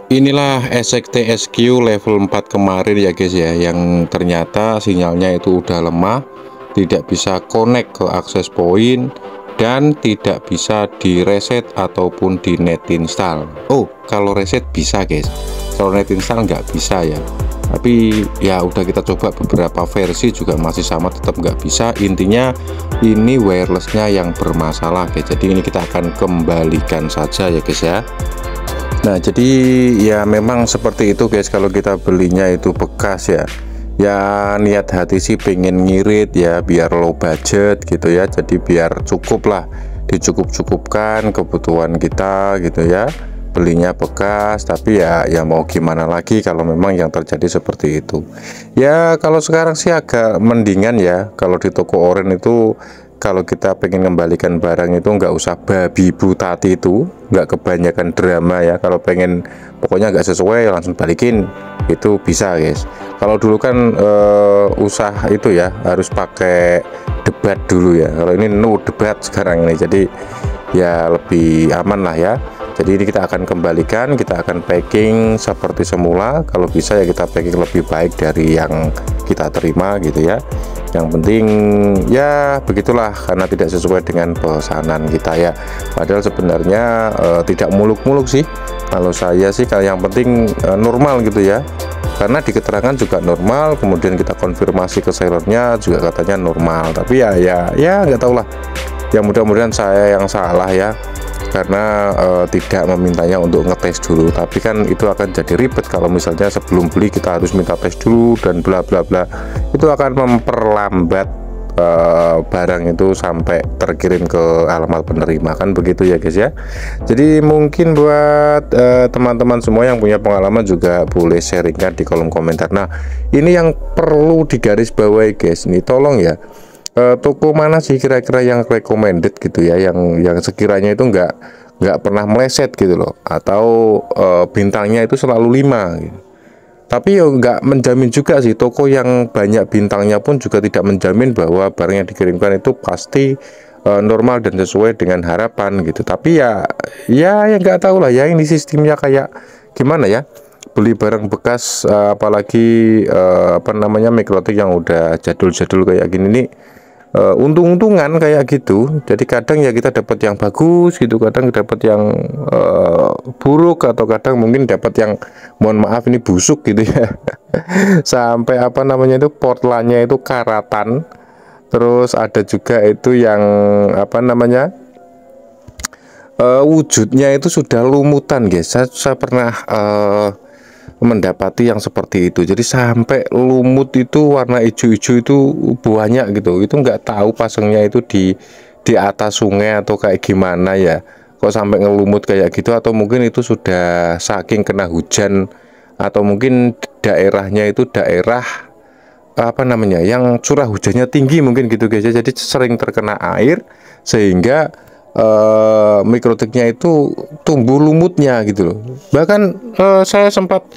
Inilah SXT-SQ level 4 kemarin ya guys ya, yang ternyata sinyalnya itu udah lemah, tidak bisa connect ke akses point, dan tidak bisa di reset ataupun di net install. Oh, kalau reset bisa guys, kalau net install nggak bisa ya. Tapi ya udah kita coba beberapa versi juga masih sama, tetap nggak bisa. Intinya ini wirelessnya yang bermasalah guys, jadi ini kita akan kembalikan saja ya guys ya. Nah, jadi ya memang seperti itu guys, kalau kita belinya itu bekas ya. Ya niat hati sih pengen ngirit ya, biar low budget gitu ya. Jadi biar cukup lah, dicukup-cukupkan kebutuhan kita gitu ya. Belinya bekas, tapi ya mau gimana lagi kalau memang yang terjadi seperti itu. Ya kalau sekarang sih agak mendingan ya, kalau di toko oren itu kalau kita pengen kembalikan barang itu nggak usah babi butati, itu nggak kebanyakan drama ya. Kalau pengen pokoknya nggak sesuai langsung balikin, itu bisa guys. Kalau dulu kan usah itu ya, harus pakai debat dulu ya. Kalau ini no debat sekarang ini, jadi ya lebih aman lah ya. Jadi ini kita akan kembalikan, kita akan packing seperti semula. Kalau bisa ya kita packing lebih baik dari yang kita terima gitu ya. Yang penting ya begitulah, karena tidak sesuai dengan pesanan kita ya. Padahal sebenarnya tidak muluk-muluk sih. Kalau saya sih, kalau yang penting normal gitu ya. Karena di keterangan juga normal, kemudian kita konfirmasi ke sellernya juga katanya normal. Tapi ya nggak tahu lah. Ya mudah-mudahan saya yang salah ya, karena tidak memintanya untuk ngetes dulu. Tapi kan itu akan jadi ribet kalau misalnya sebelum beli kita harus minta tes dulu dan bla bla bla. Itu akan memperlambat barang itu sampai terkirim ke alamat penerima, kan begitu ya guys ya. Jadi mungkin buat teman-teman semua yang punya pengalaman juga boleh sharingkan di kolom komentar. Nah, ini yang perlu digarisbawahi guys, nih tolong ya, toko mana sih kira-kira yang recommended gitu ya, yang sekiranya itu nggak pernah meleset gitu loh, atau bintangnya itu selalu 5 gitu. Tapi ya nggak menjamin juga sih, toko yang banyak bintangnya pun juga tidak menjamin bahwa barang yang dikirimkan itu pasti normal dan sesuai dengan harapan gitu. Tapi ya nggak tahu lah ya, ini sistemnya kayak gimana ya, beli barang bekas apalagi apa namanya, mikrotik yang udah jadul-jadul kayak gini nih, untung-untungan kayak gitu. Jadi kadang ya kita dapat yang bagus gitu, kadang dapat yang buruk, atau kadang mungkin dapat yang mohon maaf ini busuk gitu ya. Sampai apa namanya itu, portlannya itu karatan. Terus ada juga itu yang apa namanya, wujudnya itu sudah lumutan guys. Saya pernah mendapati yang seperti itu, jadi sampai lumut itu warna hijau-hijau itu banyak gitu. Itu nggak tahu pasangnya itu di atas sungai atau kayak gimana ya, kok sampai ngelumut kayak gitu. Atau mungkin itu sudah saking kena hujan, atau mungkin daerahnya itu daerah apa namanya, yang curah hujannya tinggi mungkin gitu guys ya. Jadi sering terkena air sehingga mikrotiknya itu tumbuh lumutnya gitu loh. Bahkan saya sempat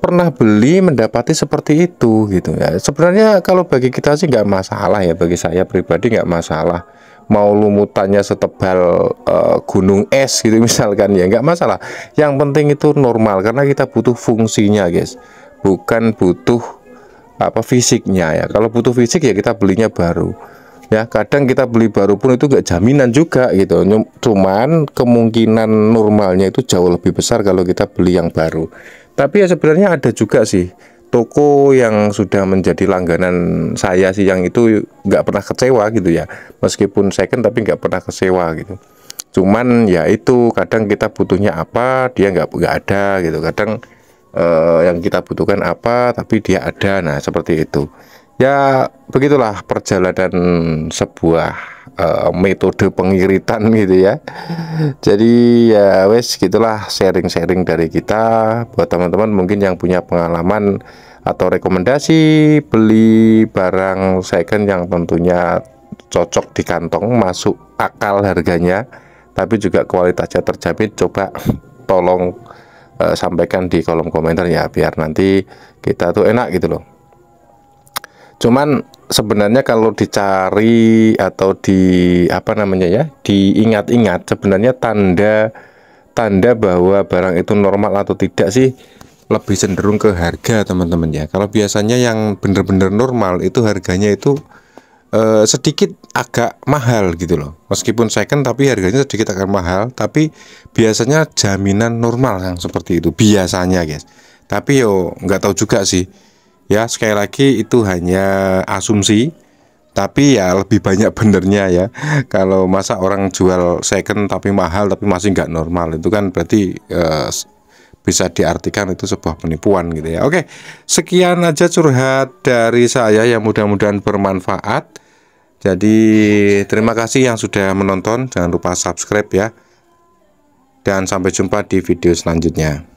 pernah beli mendapati seperti itu gitu ya. Sebenarnya kalau bagi kita sih nggak masalah ya, bagi saya pribadi nggak masalah. Mau lumutannya setebal gunung es gitu misalkan, ya nggak masalah. Yang penting itu normal, karena kita butuh fungsinya guys, bukan butuh apa fisiknya ya. Kalau butuh fisik ya kita belinya baru ya. Kadang kita beli baru pun itu nggak jaminan juga gitu. Cuman kemungkinan normalnya itu jauh lebih besar kalau kita beli yang baru. Tapi ya sebenarnya ada juga sih toko yang sudah menjadi langganan saya sih, yang itu nggak pernah kecewa gitu ya. Meskipun second tapi nggak pernah kecewa gitu. Cuman ya itu kadang kita butuhnya apa, dia nggak ada gitu. Kadang yang kita butuhkan apa tapi dia ada. Nah seperti itu ya, begitulah perjalanan sebuah metode pengiritan gitu ya. Jadi ya wes gitulah, sharing-sharing dari kita buat teman-teman mungkin yang punya pengalaman atau rekomendasi beli barang second yang tentunya cocok di kantong, masuk akal harganya, tapi juga kualitasnya terjamin. Coba tolong sampaikan di kolom komentar ya, biar nanti kita tuh enak gitu loh. Cuman sebenarnya kalau dicari atau di apa namanya ya, diingat-ingat, sebenarnya tanda tanda bahwa barang itu normal atau tidak sih lebih cenderung ke harga teman-teman ya. Kalau biasanya yang bener-bener normal itu harganya itu sedikit agak mahal gitu loh. Meskipun second tapi harganya sedikit agak mahal, tapi biasanya jaminan normal yang seperti itu biasanya guys. Tapi yo nggak tahu juga sih ya, sekali lagi itu hanya asumsi, tapi ya lebih banyak benernya ya. Kalau masa orang jual second tapi mahal tapi masih nggak normal, itu kan berarti bisa diartikan itu sebuah penipuan gitu ya. Oke, sekian aja curhat dari saya yang mudah-mudahan bermanfaat. Jadi terima kasih yang sudah menonton, jangan lupa subscribe ya, dan sampai jumpa di video selanjutnya.